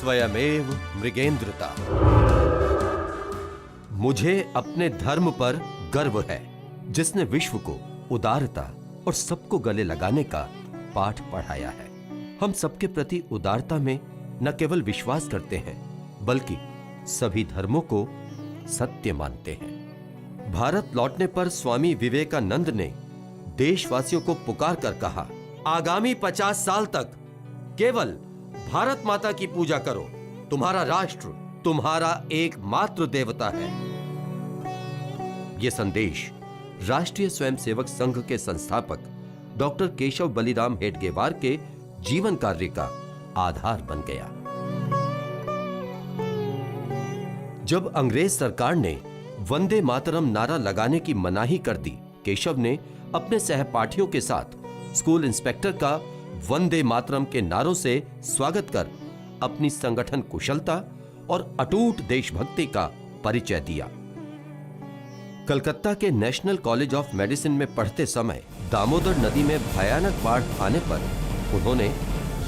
स्वयमेव मृगेंद्रता। मुझे अपने धर्म पर गर्व है, जिसने विश्व को उदारता और सबको गले लगाने का पाठ पढ़ाया है। हम सबके प्रति उदारता में न केवल विश्वास करते हैं, बल्कि सभी धर्मों को सत्य मानते हैं। भारत लौटने पर स्वामी विवेकानंद ने देशवासियों को पुकार कर कहा, आगामी 50 साल तक केवल भारत माता की पूजा करो। तुम्हारा राष्ट्र तुम्हारा एकमात्र देवता है। यह संदेश राष्ट्रीय स्वयंसेवक संघ के संस्थापक डॉक्टर केशव बलिराम हेडगेवार के जीवन कार्य का आधार बन गया। जब अंग्रेज सरकार ने वंदे मातरम नारा लगाने की मनाही कर दी, केशव ने अपने सहपाठियों के साथ स्कूल इंस्पेक्टर का वंदे मातरम के नारों से स्वागत कर अपनी संगठन कुशलता और अटूट देशभक्ति का परिचय दिया। कलकत्ता के नेशनल कॉलेज ऑफ मेडिसिन में पढ़ते समय दामोदर नदी में भयानक बाढ़ आने पर उन्होंने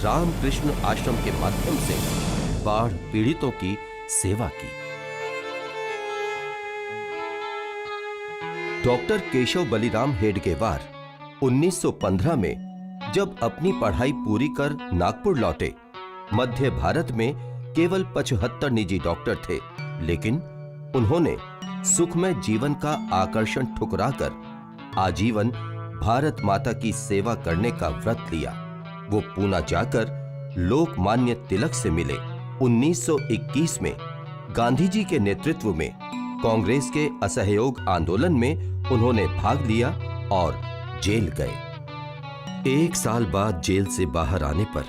रामकृष्ण आश्रम के माध्यम से बाढ़ पीड़ितों की सेवा की। डॉक्टर केशव बलिराम हेडगेवार 1915 में जब अपनी पढ़ाई पूरी कर नागपुर लौटे, मध्य भारत में केवल 75 निजी डॉक्टर थे, लेकिन उन्होंने सुखमय जीवन का आकर्षण ठुकराकर आजीवन भारत माता की सेवा करने का व्रत लिया। वो पूना जाकर लोकमान्य तिलक से मिले। 1921 में गांधी जी के नेतृत्व में कांग्रेस के असहयोग आंदोलन में उन्होंने भाग लिया और जेल गए। 1 साल बाद जेल से बाहर आने पर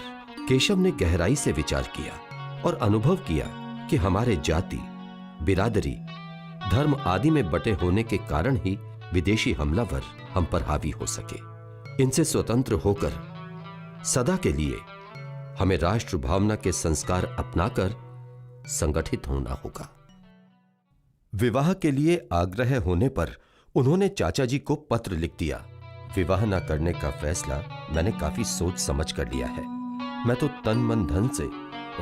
केशव ने गहराई से विचार किया और अनुभव किया कि हमारे जाति, बिरादरी, धर्म आदि में बटे होने के कारण ही विदेशी हमलावर हम पर हावी हो सके। इनसे स्वतंत्र होकर सदा के लिए हमें राष्ट्र भावना के संस्कार अपनाकर संगठित होना होगा। विवाह के लिए आग्रह होने पर उन्होंने चाचा जी को पत्र लिख दिया। विवाह न करने का फैसला मैंने काफी सोच समझ कर लिया है। मैं तो तन मन धन से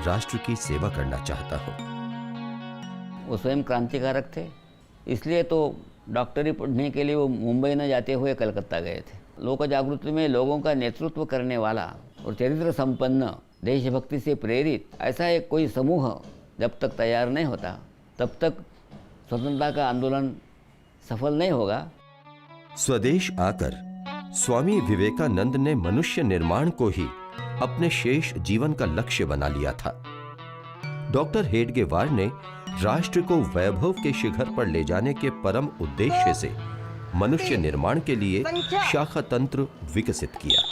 राष्ट्र की सेवा करना चाहता हूं। वो स्वयं क्रांतिकारक थे, इसलिए तो डॉक्टरी पढ़ने के लिए वो मुंबई न जाते हुए कलकत्ता गए थे। लोक जागृति में लोगों का नेतृत्व करने वाला और चरित्र संपन्न, देशभक्ति से प्रेरित ऐसा एक कोई समूह जब तक तैयार नहीं होता, तब तक स्वतंत्रता का आंदोलन सफल नहीं होगा। स्वदेश आकर स्वामी विवेकानंद ने मनुष्य निर्माण को ही अपने शेष जीवन का लक्ष्य बना लिया था। डॉक्टर हेडगेवार ने राष्ट्र को वैभव के शिखर पर ले जाने के परम उद्देश्य से मनुष्य निर्माण के लिए शाखा तंत्र विकसित किया।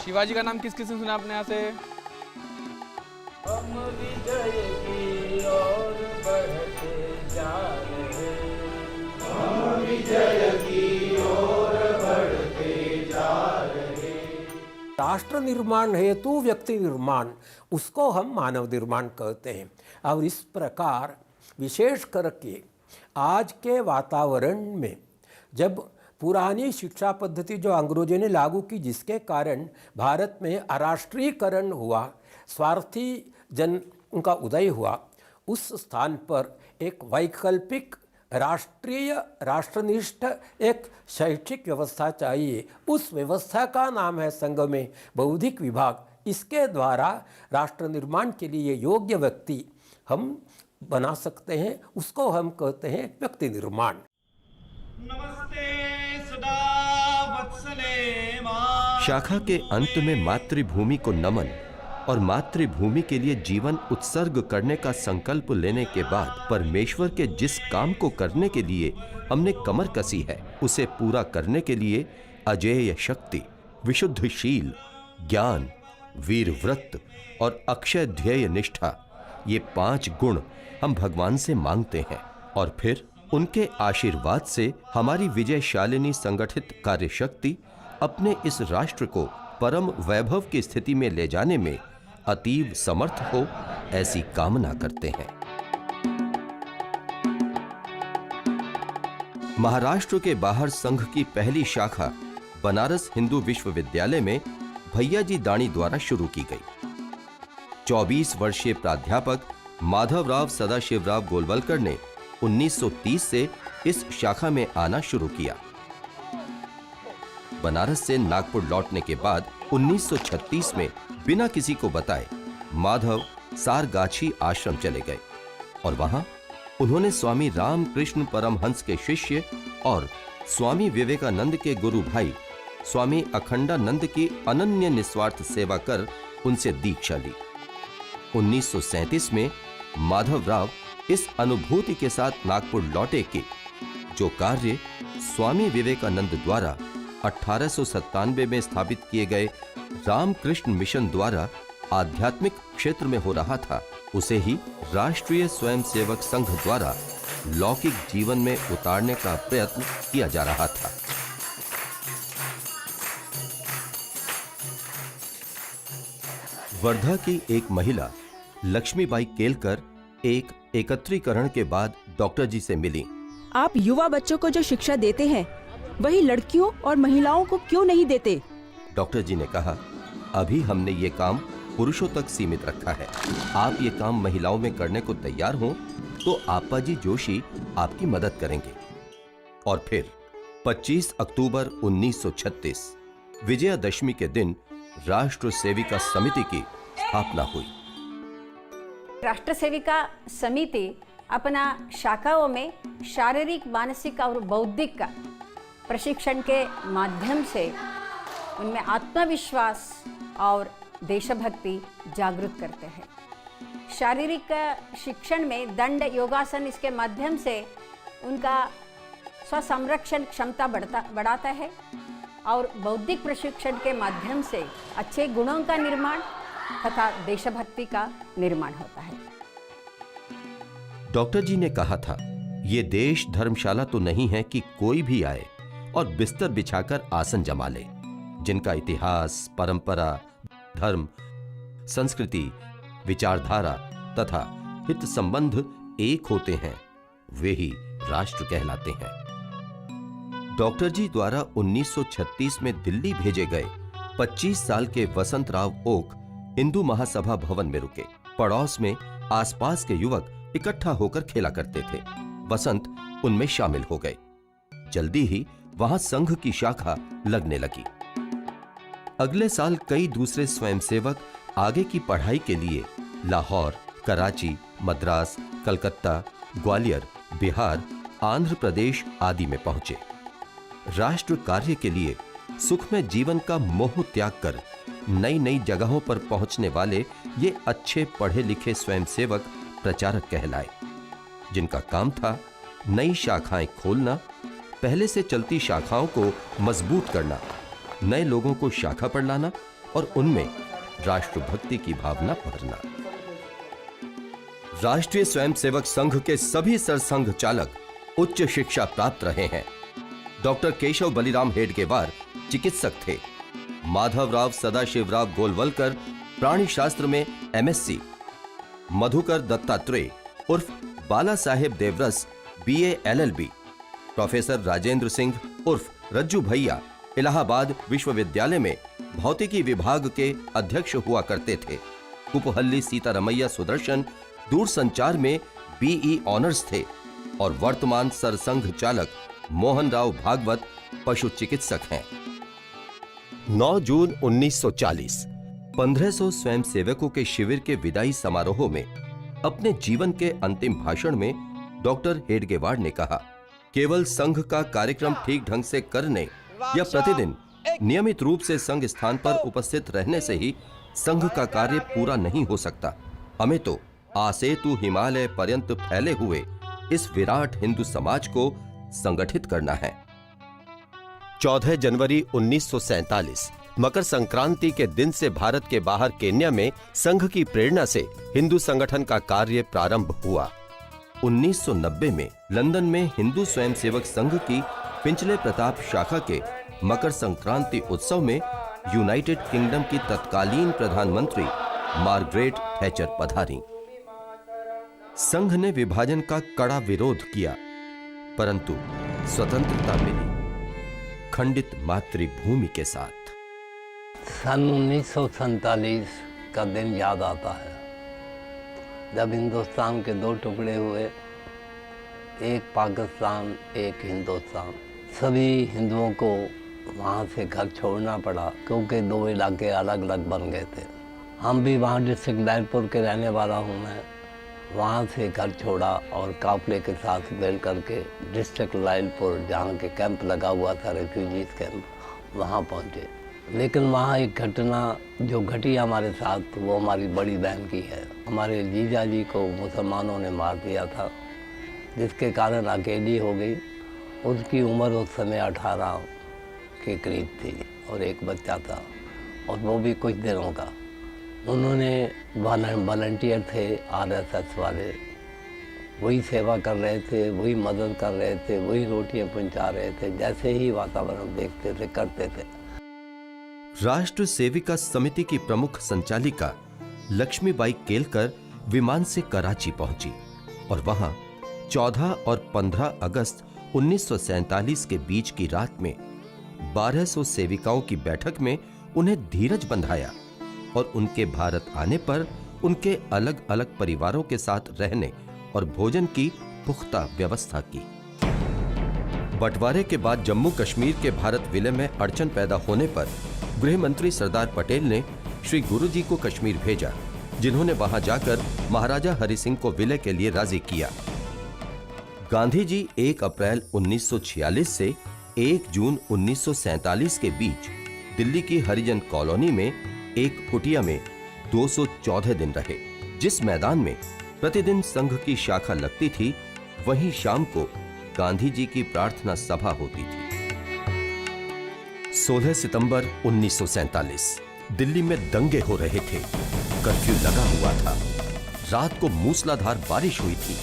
शिवाजी का नाम किस किस ने सुना आपने यहाँ से? हम विजय की ओर बढ़ते जा रहे, हम विजय की ओर बढ़ते जा रहे। राष्ट्र निर्माण हेतु व्यक्ति निर्माण, उसको हम मानव निर्माण कहते हैं। और इस प्रकार विशेष करके आज के वातावरण में जब पुरानी शिक्षा पद्धति जो अंग्रेजों ने लागू की, जिसके कारण भारत में अराष्ट्रीयकरण हुआ, स्वार्थी जन उनका उदय हुआ, उस स्थान पर एक वैकल्पिक राष्ट्रीय राष्ट्रनिष्ठ एक शैक्षिक व्यवस्था चाहिए। उस व्यवस्था का नाम है संघ में बौद्धिक विभाग। इसके द्वारा राष्ट्र निर्माण के लिए योग्य व्यक्ति हम बना सकते हैं, उसको हम कहते हैं व्यक्ति निर्माण। नमस्ते सदा वत्सले मां। शाखा के अंत में मातृभूमि को नमन और मातृभूमि के लिए जीवन उत्सर्ग करने का संकल्प लेने के बाद परमेश्वर के जिस काम को करने के लिए हमने कमर कसी है, उसे पूरा करने के लिए अजेय शक्ति, विशुद्धशील ज्ञान, वीर व्रत और अक्षय ध्येय निष्ठा, ये 5 गुण हम भगवान से मांगते हैं और फिर उनके आशीर्वाद से हमारी विजयशालिनी संगठित कार्यशक्ति अपने इस राष्ट्र को परम वैभव की स्थिति में ले जाने में अतीव समर्थ हो, ऐसी कामना करते हैं। महाराष्ट्र के बाहर संघ की पहली शाखा बनारस हिंदू विश्वविद्यालय में भैयाजी दाणी द्वारा शुरू की गई। 24 वर्षीय प्राध्यापक माधवराव सदाशिवराव गोलवलकर ने 1930 से इस शाखा में आना शुरू किया। बनारस से नागपुर लौटने के बाद 1936 में बिना किसी को बताए माधव सारगाछी आश्रम चले गए और वहां उन्होंने स्वामी रामकृष्ण परमहंस के शिष्य और स्वामी विवेकानंद के गुरु भाई स्वामी अखंडानंद की अनन्य निस्वार्थ सेवा कर उनसे दीक्षा ली। 1937 में माधवराव इस अनुभूति के साथ नागपुर लौटे कि जो कार्य स्वामी विवेकानंद द्वारा 1897 में स्थापित किए गए रामकृष्ण मिशन द्वारा आध्यात्मिक क्षेत्र में हो रहा था, उसे ही राष्ट्रीय स्वयंसेवक संघ द्वारा लौकिक जीवन में उतारने का प्रयत्न किया जा रहा था। वर्धा की एक महिला लक्ष्मीबाई केलकर एक एकत्रीकरण के बाद डॉक्टर जी से मिली। आप युवा बच्चों को जो शिक्षा देते हैं वही लड़कियों और महिलाओं को क्यों नहीं देते? डॉक्टर जी ने कहा, अभी हमने ये काम पुरुषों तक सीमित रखा है। आप ये काम महिलाओं में करने को तैयार हो तो आप्पाजी जोशी आपकी मदद करेंगे। और फिर 25 अक्टूबर 1936 विजयादशमी के दिन राष्ट्र सेविका समिति की स्थापना हुई। राष्ट्र सेविका समिति अपना शाखाओं में शारीरिक, मानसिक और बौद्धिक का प्रशिक्षण के माध्यम से उनमें आत्मविश्वास और देशभक्ति जागृत करते हैं। शारीरिक शिक्षण में दंड, योगासन, इसके माध्यम से उनका स्वसंरक्षण क्षमता बढ़ाता है और बौद्धिक प्रशिक्षण के माध्यम से अच्छे गुणों का निर्माण तथा देशभक्ति का निर्माण होता है। डॉक्टर जी ने कहा था, ये देश धर्मशाला तो नहीं है कि कोई भी आए और बिस्तर बिछाकर आसन जमा ले। जिनका इतिहास, परंपरा, धर्म, संस्कृति, विचारधारा तथा हित संबंध एक होते हैं, वे ही राष्ट्र कहलाते हैं। डॉक्टर जी द्वारा 1936 में दिल्ली भेजे गए 25 साल के वसंत राव ओक हिंदू महासभा भवन में रुके। पड़ोस में आसपास के युवक इकट्ठा होकर खेला करते थे। वसंत उनमें शामिल हो गए। जल्दी ही वहां संघ की शाखा लगने लगी। अगले साल कई दूसरे स्वयंसेवक आगे की पढ़ाई के लिए लाहौर, कराची, मद्रास, कलकत्ता, ग्वालियर, बिहार, आंध्र प्रदेश आदि में पहुंचे। राष्ट्र कार्य के लिए सुखमय जीवन का मोह त्याग कर नई नई जगहों पर पहुंचने वाले ये अच्छे पढ़े लिखे स्वयंसेवक प्रचारक कहलाए, जिनका काम था नई शाखाएं खोलना, पहले से चलती शाखाओं को मजबूत करना, नए लोगों को शाखा पर लाना और उनमें राष्ट्रभक्ति की भावना भरना। राष्ट्रीय स्वयंसेवक संघ के सभी सरसंघ चालक उच्च शिक्षा प्राप्त रहे हैं। डॉक्टर केशव बलिराम हेडगेवार चिकित्सक थे। माधवराव सदाशिवराव गोलवलकर प्राणी शास्त्र में MSc, मधुकर दत्तात्रेय उर्फ Bala Saheb Deoras BA LLB, professor Rajendra Singh उर्फ रज्जू भैया इलाहाबाद विश्वविद्यालय में भौतिकी विभाग के अध्यक्ष हुआ करते थे। कुपहल्ली सीतारमैया सुदर्शन दूरसंचार में BE ऑनर्स थे और वर्तमान सरसंघ चालक मोहन राव भागवत पशु चिकित्सक हैं। 9 जून 1940 1500 स्वयंसेवकों के शिविर के विदाई समारोह में अपने जीवन के अंतिम भाषण में डॉक्टर हेडगेवार ने कहा, केवल संघ का कार्यक्रम ठीक ढंग से करने या प्रतिदिन नियमित रूप से संघ स्थान पर उपस्थित रहने से ही संघ का कार्य पूरा नहीं हो सकता। हमें तो आसेतु हिमालय पर्यंत फैले हुए इस विराट हिंदू समाज को संगठित करना है। 14 जनवरी 1947 मकर संक्रांति के दिन से भारत के बाहर केन्या में संघ की प्रेरणा से हिंदू संगठन का कार्य प्रारंभ हुआ। 1990 में लंदन में हिंदू स्वयंसेवक संघ की पिंचले प्रताप शाखा के मकर संक्रांति उत्सव में यूनाइटेड किंगडम की तत्कालीन प्रधानमंत्री मार्गरेट थैचर पधारी। संघ ने विभाजन का कड़ा विरोध किया, परंतु स्वतंत्रता मिली खंडित मातृभूमि के साथ। सन 1947 का दिन याद आता है, जब हिंदुस्तान के दो टुकड़े हुए, एक पाकिस्तान एक हिंदुस्तान। सभी हिंदुओं को वहाँ से घर छोड़ना पड़ा क्योंकि दो इलाके अलग अलग बन गए थे। हम भी वहाँ डिस्ट्रिक्ट ललितपुर के रहने वाला हूँ मैं। वहाँ से घर छोड़ा और काफले के साथ मिल करके डिस्ट्रिक्ट ललितपुर, जहाँ के कैंप लगा हुआ था, रेफ्यूजीज कैंप, वहाँ पहुँचे। लेकिन वहाँ एक घटना जो घटी हमारे साथ, वो हमारी बड़ी बहन की है। हमारे जीजा जी को मुसलमानों ने मार दिया था, जिसके कारण अकेली हो गई। उसकी उम्र उस समय 18 के करीब थी और एक बच्चा था, और वो भी कुछ दिनों का। उन्होंने वॉलंटियर थे RSS वाले, वही सेवा कर रहे थे, वही मदद कर रहे थे, वही रोटियां पहुंचा रहे थे, जैसे ही वातावरण देखते थे करते थे। राष्ट्र सेविका समिति की प्रमुख संचालिका लक्ष्मीबाई केलकर विमान से कराची पहुंची और वहां 14 और 15 अगस्त 1947 के बीच की रात में 1200 सेविकाओं की बैठक में उन्हें धीरज बंधाया और उनके भारत आने पर उनके अलग अलग परिवारों के साथ रहने और भोजन की पुख्ता व्यवस्था की। बंटवारे के बाद जम्मू कश्मीर के भारत विलय में अड़चन पैदा होने पर गृह मंत्री सरदार पटेल ने श्री गुरुजी को कश्मीर भेजा, जिन्होंने वहां जाकर महाराजा हरि सिंह को विलय के लिए राजी किया। गांधी जी 1 अप्रैल 1946 से 1 जून 1947 के बीच दिल्ली की हरिजन कॉलोनी में एक कुटिया में 214 दिन रहे। जिस मैदान में प्रतिदिन संघ की शाखा लगती थी, वहीं शाम को गांधी जी की प्रार्थना सभा होती थी। 16 सितंबर 1947 दिल्ली में दंगे हो रहे थे। कर्फ्यू लगा हुआ था। रात को मूसलाधार बारिश हुई थी।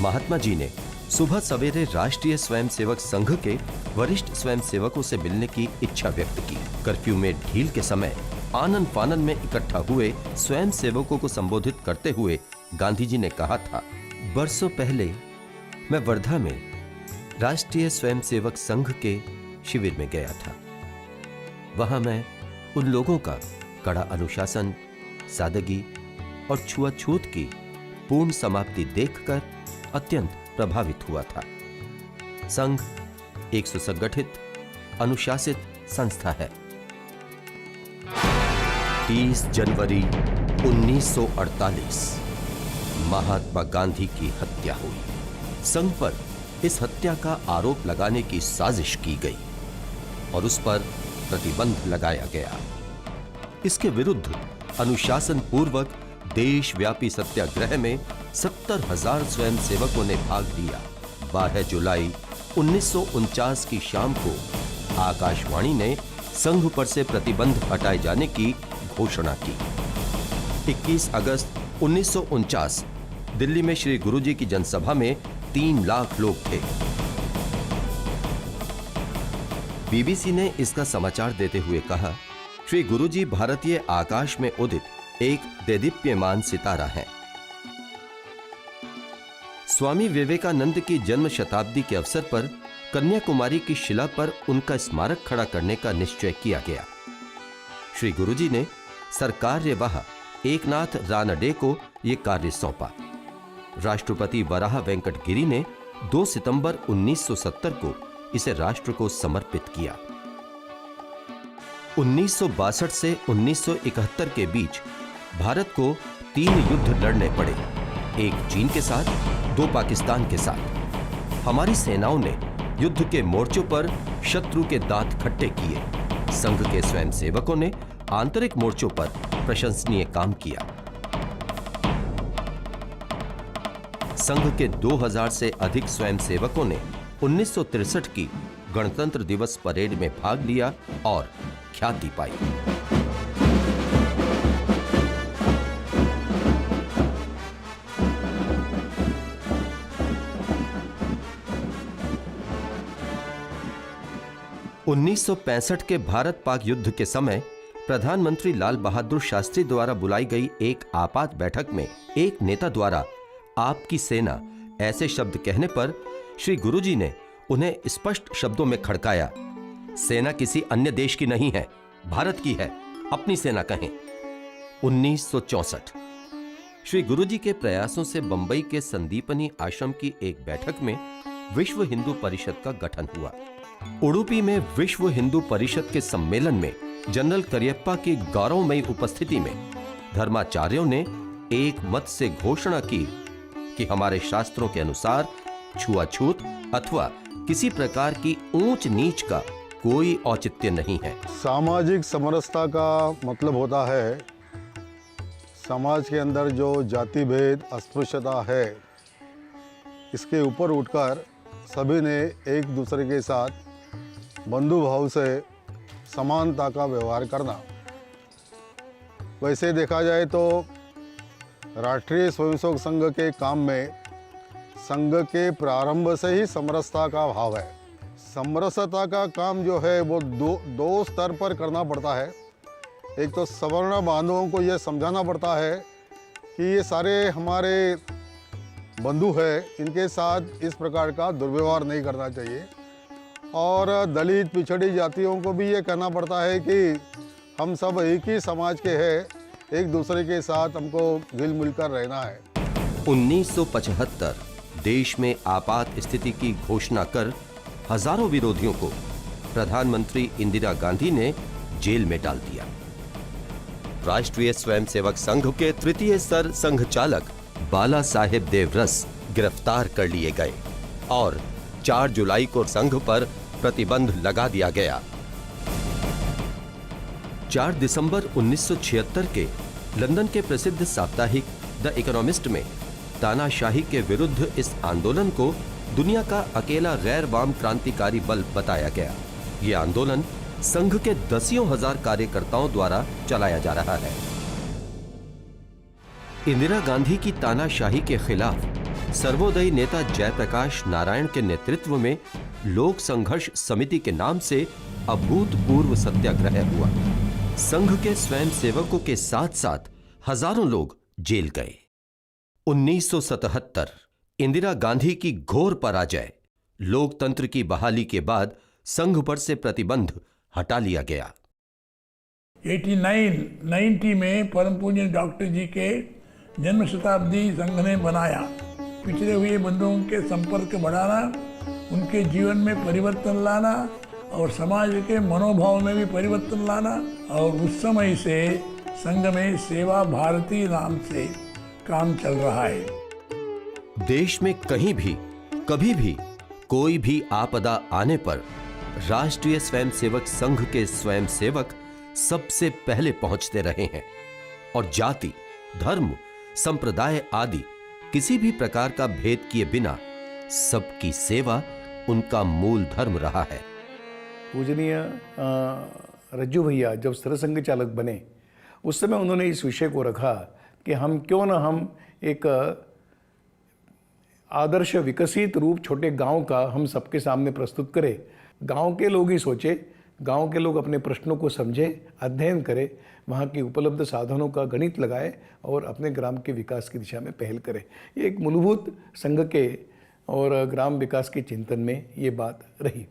महात्मा जी ने सुबह सवेरे राष्ट्रीय स्वयंसेवक संघ के वरिष्ठ स्वयंसेवकों से मिलने की इच्छा व्यक्त की। कर्फ्यू में ढील के समय आनन फानन में इकट्ठा हुए स्वयंसेवकों को संबोधित करते हुए गांधी जी ने कहा था, बरसों पहले मैं वर्धा में राष्ट्रीय स्वयंसेवक संघ के शिविर में गया था। वहां मैं उन लोगों का कड़ा अनुशासन, सादगी और छुआछूत की पूर्ण समाप्ति देखकर अत्यंत प्रभावित हुआ था। संघ एक सुसंगठित, अनुशासित संस्था है। 30 जनवरी 1948 महात्मा गांधी की हत्या हुई। संघ पर इस हत्या का आरोप लगाने की साजिश की गई और उस पर प्रतिबंध लगाया गया। इसके विरुद्ध अनुशासन पूर्वक देशव्यापी सत्याग्रह में 70,000 स्वयंसेवकों ने भाग लिया। 12 जुलाई 1949 की शाम को आकाशवाणी ने संघ पर से प्रतिबंध हटाए जाने की घोषणा की। 21 अगस्त 1949 दिल्ली में श्री गुरुजी की जनसभा में 3 लाख लोग थे। बीबीसी ने इसका समाचार देते हुए कहा, श्री गुरुजी भारतीय आकाश में उदित एक देदीप्यमान सितारा है। स्वामी विवेकानंद की जन्म शताब्दी के अवसर पर कन्याकुमारी की शिला पर उनका स्मारक खड़ा करने का निश्चय किया गया। श्री गुरुजी ने सरकार्यवाह एकनाथ रानडे को यह कार्य सौंपा। राष्ट्रपति वराह वेंकट गिरि ने 2 सितंबर 1970 को इसे राष्ट्र को समर्पित किया। 1962 से 1971 के बीच भारत को 3 युद्ध लड़ने पड़े, एक चीन के साथ, 2 पाकिस्तान के साथ। हमारी सेनाओं ने युद्ध के मोर्चों पर शत्रु के दांत खट्टे किए। संघ के स्वयंसेवकों ने आंतरिक मोर्चों पर प्रशंसनीय काम किया। संघ के 2000 से अधिक स्वयंसेवकों ने 1963 की गणतंत्र दिवस परेड में भाग लिया और ख्याति पाई। 1965 के भारत पाक युद्ध के समय प्रधानमंत्री लाल बहादुर शास्त्री द्वारा बुलाई गई एक आपात बैठक में एक नेता द्वारा आपकी सेना ऐसे शब्द कहने पर श्री गुरुजी ने उन्हें स्पष्ट शब्दों में खड़काया, सेना किसी अन्य देश की नहीं है, भारत की है, अपनी सेना कहें। 1964 श्री गुरुजी के प्रयासों से बंबई के संदीपनी आश्रम की एक बैठक में विश्व हिंदू परिषद का गठन हुआ। उडुपी में विश्व हिंदू परिषद के सम्मेलन में जनरल करियप्पा की गौरवमयी उपस्थिति में धर्माचार्यों ने एक मत से घोषणा की कि हमारे शास्त्रों के अनुसार छुआछूत अथवा किसी प्रकार की ऊंच नीच का कोई औचित्य नहीं है। सामाजिक समरसता का मतलब होता है समाज के अंदर जो जाति भेद अस्पृश्यता है इसके ऊपर उठकर सभी ने एक दूसरे के साथ बंधु भाव से समानता का व्यवहार करना। वैसे देखा जाए तो राष्ट्रीय स्वयंसेवक संघ के काम में संघ के प्रारंभ से ही समरसता का भाव है। समरसता का काम जो है वो दो स्तर पर करना पड़ता है। एक तो सवर्ण बांधवों को यह समझाना पड़ता है कि ये सारे हमारे बंधु है, इनके साथ इस प्रकार का दुर्व्यवहार नहीं करना चाहिए। और दलित पिछड़ी जातियों को भी ये कहना पड़ता है कि हम सब एक ही समाज के हैं, एक दूसरे के साथ हमको घुल मिल कर रहना है। 1975 देश में आपात स्थिति की घोषणा कर हजारों विरोधियों को प्रधानमंत्री इंदिरा गांधी ने जेल में डाल दिया। राष्ट्रीय स्वयंसेवक संघ के तृतीय स्तर संघ चालक बाला साहेब देवरस गिरफ्तार कर लिए गए और 4 जुलाई को संघ पर प्रतिबंध लगा दिया गया। 4 दिसंबर 1976 के लंदन के प्रसिद्ध साप्ताहिक द इकोनॉमिस्ट में तानाशाही के विरुद्ध इस आंदोलन को दुनिया का अकेला गैर वाम क्रांतिकारी बल बताया गया। यह आंदोलन संघ के दसियों हजार कार्यकर्ताओं द्वारा चलाया जा रहा है। इंदिरा गांधी की तानाशाही के खिलाफ सर्वोदयी नेता जयप्रकाश नारायण के नेतृत्व में लोक संघर्ष समिति के नाम से अभूतपूर्व सत्याग्रह हुआ। संघ के स्वयंसेवकों के साथ साथ हजारों लोग जेल गए। 1977 इंदिरा गांधी की घोर पराजय, लोकतंत्र की बहाली के बाद संघ पर से प्रतिबंध हटा लिया गया। 90 में परम पूज्य डॉक्टर जी के जन्म शताब्दी संघ ने बनाया। पिछड़े हुए बंधुओं के संपर्क बढ़ाना, उनके जीवन में परिवर्तन लाना और समाज के मनोभाव में भी परिवर्तन लाना। और उस समय से संघ में सेवा भारती नाम से काम चल रहा है। देश में कहीं भी कभी भी कोई भी आपदा आने पर राष्ट्रीय स्वयंसेवक संघ के स्वयंसेवक सबसे पहले पहुंचते रहे हैं और जाति, धर्म, संप्रदाय आदि किसी भी प्रकार का भेद किए बिना सबकी सेवा उनका मूल धर्म रहा है। पूजनीय रज्जू भैया जब सरसंघ चालक बने उस समय उन्होंने इस विषय को रखा कि हम क्यों ना हम एक आदर्श विकसित रूप छोटे गांव का हम सबके सामने प्रस्तुत करें। गांव के लोग ही सोचे, गांव के लोग अपने प्रश्नों को समझे, अध्ययन करें, वहाँ की उपलब्ध साधनों का गणित लगाए और अपने ग्राम के विकास की दिशा में पहल करें। ये एक मूलभूत संघ के और ग्राम विकास के चिंतन में ये बात रही।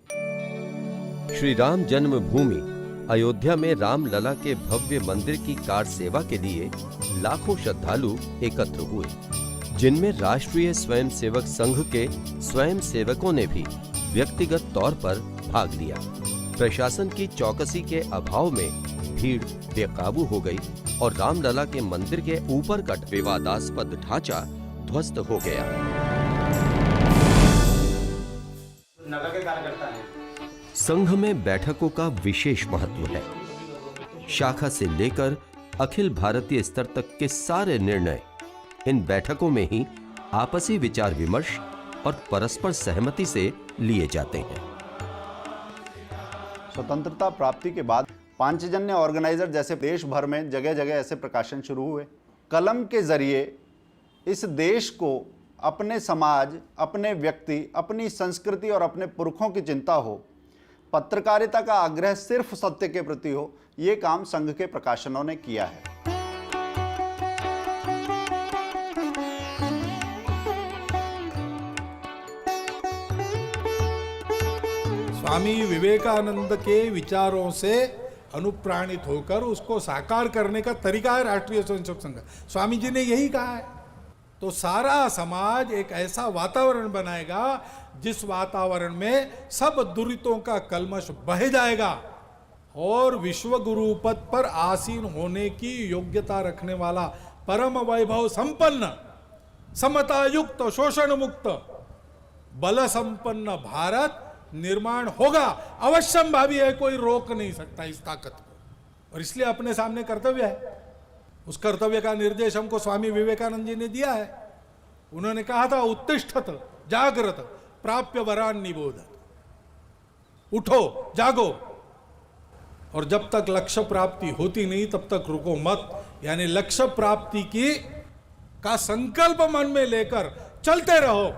श्री राम जन्मभूमि अयोध्या में रामलला के भव्य मंदिर की कार सेवा के लिए लाखों श्रद्धालु एकत्र हुए, जिनमें राष्ट्रीय स्वयंसेवक संघ के स्वयंसेवकों ने भी व्यक्तिगत तौर पर भाग लिया। प्रशासन की चौकसी के अभाव में भीड़ बेकाबू हो गई और रामलला के मंदिर के ऊपर का विवादास्पद ढांचा ध्वस्त हो गया। नगर के कार्यकर्ता हैं। संघ में बैठकों का विशेष महत्व है। शाखा से लेकर अखिल भारतीय स्तर तक के सारे निर्णय इन बैठकों में ही आपसी विचार विमर्श और परस्पर सहमति से लिए जाते हैं। स्वतंत्रता प्राप्ति के बाद पांचजन्य ऑर्गेनाइजर जैसे देश भर में जगह जगह ऐसे प्रकाशन शुरू हुए। कलम के जरिए इस देश को अपने समाज, अपने व्यक्ति, अपनी संस्कृति और अपने पुरखों की चिंता हो, पत्रकारिता का आग्रह सिर्फ सत्य के प्रति हो, ये काम संघ के प्रकाशनों ने किया है। स्वामी विवेकानंद के विचारों से अनुप्राणित होकर उसको साकार करने का तरीका है राष्ट्रीय स्वयंसेवक संघ। स्वामी जी ने यही कहा है। तो सारा समाज एक ऐसा वातावरण बनाएगा जिस वातावरण में सब दुरितों का कलमश बह जाएगा और विश्व गुरु पद पर आसीन होने की योग्यता रखने वाला परम वैभव संपन्न, समता युक्त, शोषण मुक्त, बल संपन्न भारत निर्माण होगा। अवश्यंभावी है, कोई रोक नहीं सकता इस ताकत को। और इसलिए अपने सामने कर्तव्य है। उस कर्तव्य का निर्देश हमको स्वामी विवेकानंद जी ने दिया है। उन्होंने कहा था, उत्तिष्ठत जागृत प्राप्य वरान निबोधत। उठो, जागो, और जब तक लक्ष्य प्राप्ति होती नहीं तब तक रुको मत। यानी लक्ष्य प्राप्ति का संकल्प मन में लेकर चलते रहो।